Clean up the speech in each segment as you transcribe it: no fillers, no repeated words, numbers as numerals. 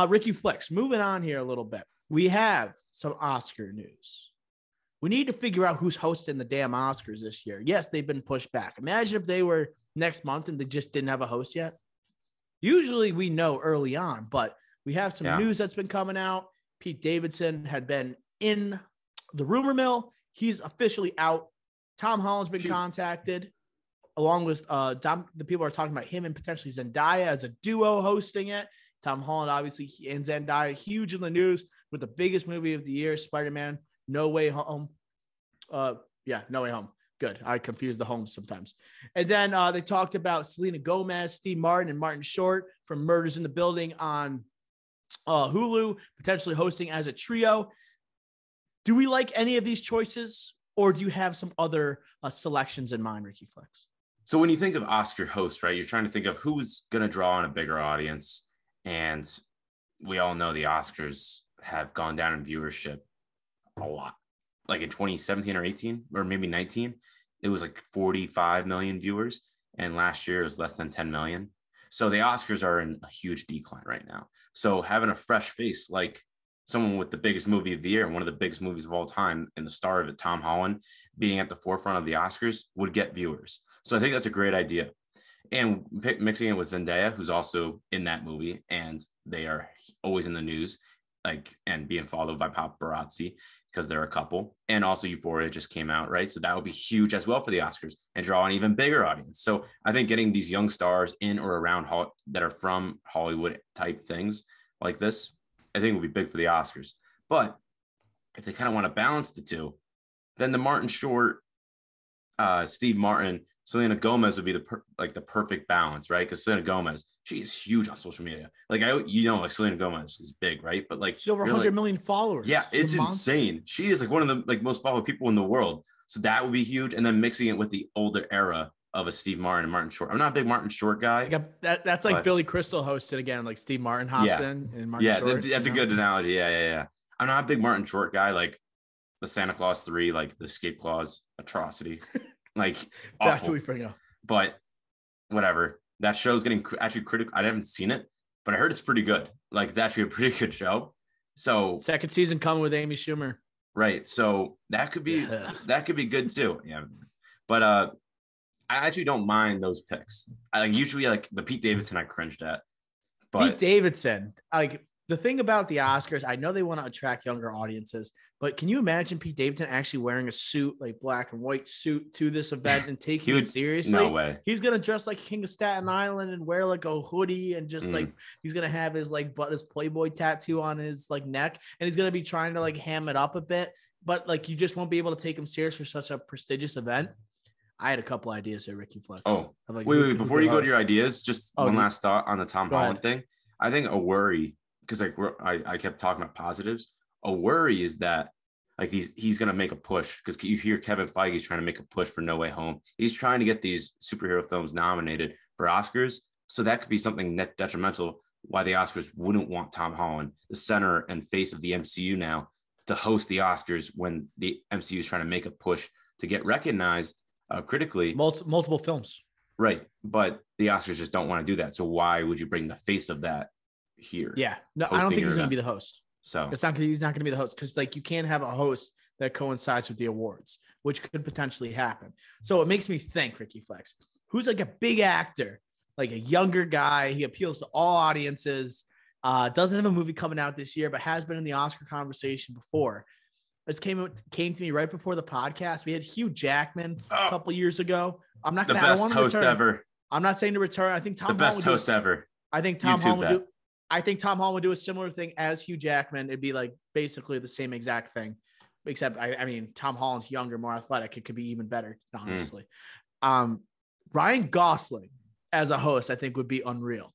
Ricky Flex, moving on here a little bit. We have some Oscar news. We need to figure out who's hosting the damn Oscars this year. Yes, they've been pushed back. Imagine if they were next month and they just didn't have a host yet. Usually we know early on, but we have some news that's been coming out. Pete Davidson had been in the rumor mill. He's officially out. Tom Holland's been contacted, along with the people are talking about him and potentially Zendaya as a duo hosting it. Tom Holland, obviously, and Zendaya, huge in the news with the biggest movie of the year, Spider-Man, No Way Home. No Way Home. Good. I confuse the homes sometimes. And then they talked about Selena Gomez, Steve Martin, and Martin Short from Murders in the Building on Hulu, potentially hosting as a trio. Do we like any of these choices, or do you have some other selections in mind, Ricky Flex? So when you think of Oscar host, right, you're trying to think of who's going to draw on a bigger audience. And we all know the Oscars have gone down in viewership a lot. Like in 2017 or 18 or maybe 19, it was like 45 million viewers. And last year it was less than 10 million. So the Oscars are in a huge decline right now. So having a fresh face, like someone with the biggest movie of the year and one of the biggest movies of all time and the star of it, Tom Holland, being at the forefront of the Oscars would get viewers. So I think that's a great idea. And mixing it with Zendaya, who's also in that movie, and they are always in the news, like, and being followed by paparazzi because they're a couple. And also Euphoria just came out, right? So that would be huge as well for the Oscars and draw an even bigger audience. So I think getting these young stars in or around that are from Hollywood type things like this, I think would be big for the Oscars. But if they kind of want to balance the two, then the Martin Short, Steve Martin, Selena Gomez would be the perfect balance, right? Because Selena Gomez, she is huge on social media. Like like Selena Gomez is big, right? But like she's over 100 million followers. Yeah, it's insane. She is like one of the most followed people in the world. So that would be huge. And then mixing it with the older era of a Steve Martin and Martin Short. I'm not a big Martin Short guy. That's like Billy Crystal hosted again, like Steve Martin hops in and Martin Short. That's a good analogy. Yeah. I'm not a big Martin Short guy. Like the Santa Claus 3, like the Escape Clause atrocity. Like that's what we bring up. But whatever. That show's getting actually critical. I haven't seen it, but I heard it's pretty good. Like it's actually a pretty good show. So second season coming with Amy Schumer. Right. So that could be good too. Yeah. But I actually don't mind those picks. I usually like the Pete Davidson I cringed at. But Pete Davidson, like the thing about the Oscars, I know they want to attract younger audiences, but can you imagine Pete Davidson actually wearing a suit, like black and white suit to this event and taking it seriously? No way. He's going to dress like King of Staten Island and wear like a hoodie and just like, he's going to have his his Playboy tattoo on his like neck. And he's going to be trying to like ham it up a bit, but like, you just won't be able to take him serious for such a prestigious event. I had a couple ideas here, Ricky Flex. Oh, like, wait. Before you go to your ideas, just one last thought on the Tom Holland thing. I think a worry, because like I kept talking about positives. A worry is that like he's going to make a push, because you hear Kevin Feige's trying to make a push for No Way Home. He's trying to get these superhero films nominated for Oscars. So that could be something detrimental why the Oscars wouldn't want Tom Holland, the center and face of the MCU now, to host the Oscars when the MCU is trying to make a push to get recognized critically. Multiple films. Right. But the Oscars just don't want to do that. So why would you bring the face of that here? Yeah. No, I don't think he's going to be the host. So he's not going to be the host, because like you can't have a host that coincides with the awards, which could potentially happen. So it makes me think, Ricky Flex, who's like a big actor, like a younger guy. He appeals to all audiences, doesn't have a movie coming out this year, but has been in the Oscar conversation before. This came to me right before the podcast. We had Hugh Jackman a couple years ago. I'm not going to. The best host ever. I'm not saying to return. I think Tom Holland. The best host ever. I think Tom Holland would do a similar thing as Hugh Jackman. It'd be like basically the same exact thing, except I mean Tom Holland's younger, more athletic. It could be even better, honestly. Ryan Gosling as a host, I think, would be unreal.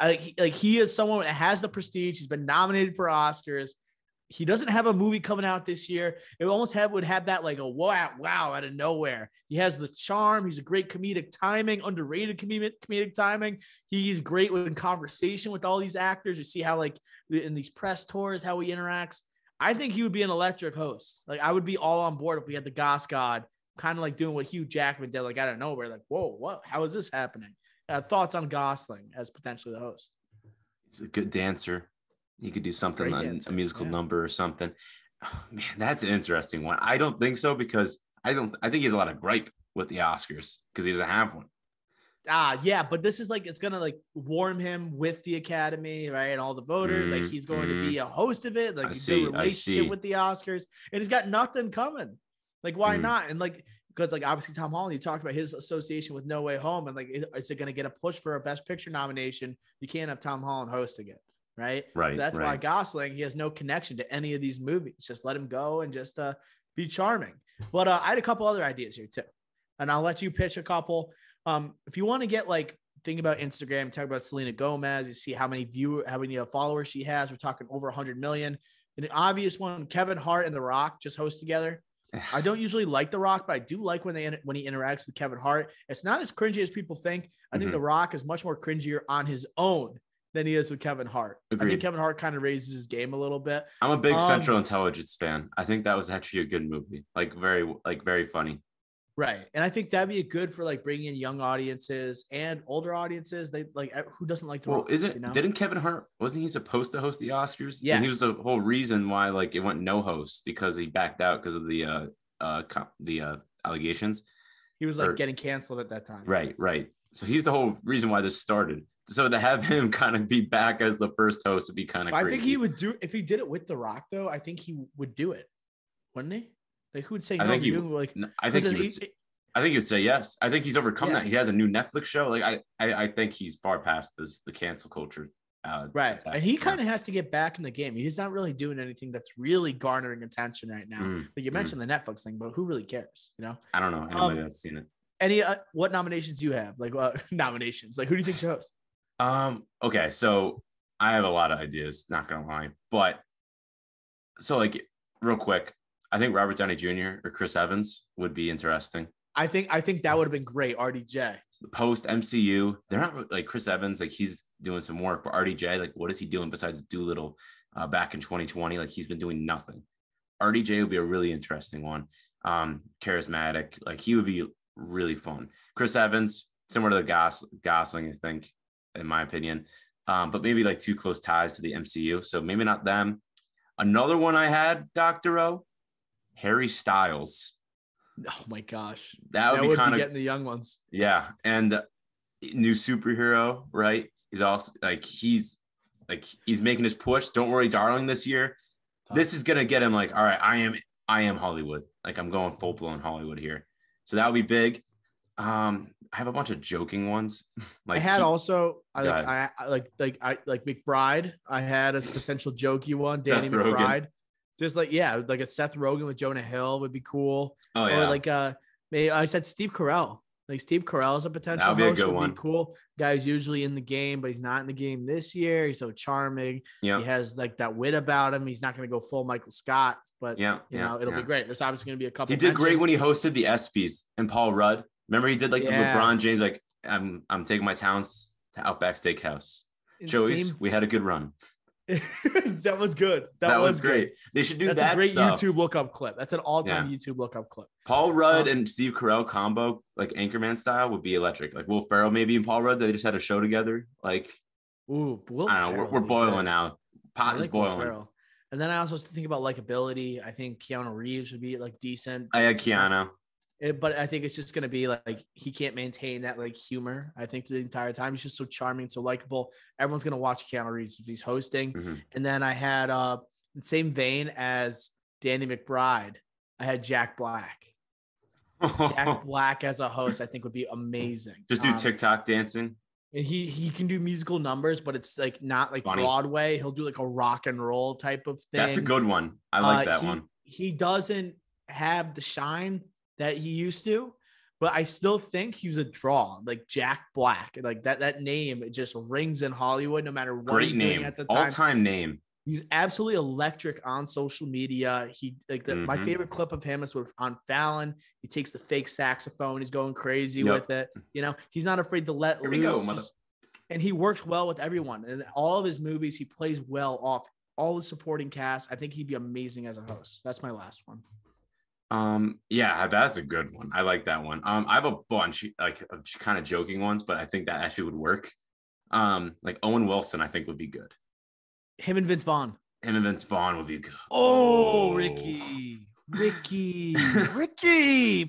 He is someone that has the prestige. He's been nominated for Oscars. He doesn't have a movie coming out this year. It almost would have that like a wow out of nowhere. He has the charm. He's a great comedic timing, underrated comedic timing. He's great in conversation with all these actors. You see how like in these press tours, how he interacts. I think he would be an electric host. Like I would be all on board if we had the Goss God kind of like doing what Hugh Jackman did, like out of nowhere. Like, whoa, what? How is this happening? Thoughts on Gosling as potentially the host? He's a good dancer. He could do something like a Breakdancer. musical Yeah. number or something. Oh, man, that's an interesting one. I don't think so because I think he has a lot of gripe with the Oscars because he doesn't have one. Yeah, but this is like it's gonna like warm him with the Academy, right? And all the voters. Like he's going to be a host of it, like I a good see. I relationship see. with the Oscars, and he's got nothing coming. Like, why Mm, not? And like, because like obviously Tom Holland, you talked about his association with No Way Home, and like, is it gonna get a push for a Best Picture nomination? You can't have Tom Holland hosting it, right? So right. that's why Right. Gosling, he has no connection to any of these movies. Just let him go and just be charming. But I had a couple other ideas here too, and I'll let you pitch a couple. If you want to get like think about Instagram, talk about Selena Gomez, you see how many followers she has. We're talking over 100 million. And an obvious one, Kevin Hart and The Rock just host together. I don't usually like The Rock, but I do like when he interacts with Kevin Hart. It's not as cringy as people think. I think The Rock is much more cringier on his own than he is with Kevin Hart. Agreed. I think Kevin Hart kind of raises his game a little bit. I'm a big Central Intelligence fan. I think that was actually a good movie. Very funny. Right. And I think that'd be good for like bringing in young audiences and older audiences. They like who doesn't like the Rock, didn't Kevin Hart, wasn't he supposed to host the Oscars? Yes. And he was the whole reason why like it went no host because he backed out because of the allegations. He was like getting canceled at that time. Right. So he's the whole reason why this started. So to have him kind of be back as the first host would be kind of crazy. I think he would do if he did it with The Rock though. I think he would do it, wouldn't he? Like who would say no? I think he would say yes. I think he's overcome that. He has a new Netflix show. Like I think he's far past the cancel culture. Right. Attack. And he kind of has to get back in the game. He's not really doing anything that's really garnering attention right now. But you mentioned the Netflix thing, but who really cares? You know? I don't know anybody that's seen it. Any what nominations do you have? Like nominations? Like who do you think should host? Okay, so I have a lot of ideas, not gonna lie. But so like real quick, I think Robert Downey Jr. or Chris Evans would be interesting. I think that would have been great. RDJ. Post MCU, they're not like Chris Evans, like he's doing some work, but RDJ, like what is he doing besides Doolittle back in 2020? Like he's been doing nothing. RDJ would be a really interesting one. Charismatic, like he would be really fun. Chris Evans, similar to Gosling, I think, in my opinion. But maybe like too close ties to the MCU. So maybe not them. Another one I had, Dr. O, Harry Styles. Oh my gosh. That would be kind of getting the young ones. Yeah. And new superhero, right? He's also he's making his push. Don't worry, darling, this year. This is gonna get him like, all right, I am Hollywood. Like I'm going full blown Hollywood here. So that would be big. I have a bunch of joking ones. Like I had McBride. I had a potential jokey one, Danny McBride. Just like like a Seth Rogen with Jonah Hill would be cool. Oh yeah. Or like maybe I said Steve Carell. Like Steve Carell is a potential host. That'd be a good would one. Be cool. Guy's usually in the game, but he's not in the game this year. He's so charming. Yeah. He has like that wit about him. He's not going to go full Michael Scott, but it'll be great. There's obviously going to be a couple. He did great when he hosted the ESPYs and Paul Rudd. Remember he did like the LeBron James, like I'm taking my talents to Outback Steakhouse. Joey's, we had a good run. That was good. That was great. Good. They should do That's that. A great stuff. YouTube lookup clip. That's an all-time YouTube lookup clip. Paul Rudd and Steve Carell combo, like Anchorman style, would be electric. Like Will Ferrell, maybe and Paul Rudd, they just had a show together. Like, Will I don't know. We're boiling now. Pot is boiling. And then I also think about likability. I think Keanu Reeves would be like decent. I had Keanu. But I think it's just going to be like he can't maintain that like humor. I think the entire time he's just so charming and so likable. Everyone's going to watch Keanu Reeves if he's hosting. Mm-hmm. And then I had the same vein as Danny McBride. I had Jack Black. Jack Black as a host, I think would be amazing. Just do TikTok dancing. And he can do musical numbers, but it's like not like funny. Broadway. He'll do like a rock and roll type of thing. That's a good one. I like that one. He doesn't have the shine that he used to, but I still think he was a draw. Like Jack Black, like that name, it just rings in Hollywood no matter what he's doing at the time. All-time name. He's absolutely electric on social media. He my favorite clip of him is on Fallon. He takes the fake saxophone. He's going crazy with it. You know, he's not afraid to let loose. And he works well with everyone. And all of his movies, he plays well off all the supporting cast. I think he'd be amazing as a host. That's my last one. Yeah, that's a good one. I like that one. I have a bunch like of kind of joking ones, but I think that actually would work. Like Owen Wilson, I think would be good. Him and Vince Vaughn. Him and Vince Vaughn would be good. Oh, Ricky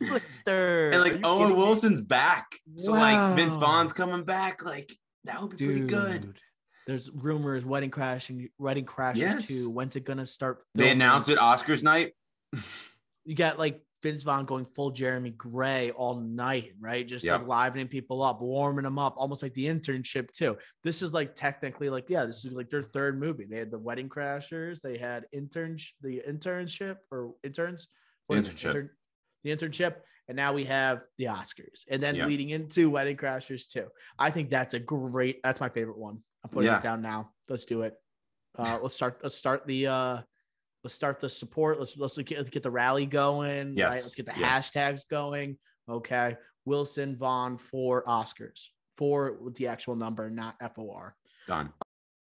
Flickster. And like Owen Wilson's back. So like Vince Vaughn's coming back. Like that would be pretty good. There's rumors Wedding Crashers 2. When's it gonna start filming? They announced it Oscars night. You got like Vince Vaughn going full Jeremy Gray all night, right? Just like livening people up, warming them up, almost like The Internship too. This is like technically like, this is like their third movie. They had the Wedding Crashers, they had the Internship, the Internship, and now we have the Oscars, and then leading into Wedding Crashers 2. I think that's my favorite one. I'm putting it down now. Let's do it. Let's start the support. Let's get the rally going. Yes. Right. Let's get the hashtags going. Okay. Wilson Vaughn for Oscars, 4 with the actual number, not FOR. Done.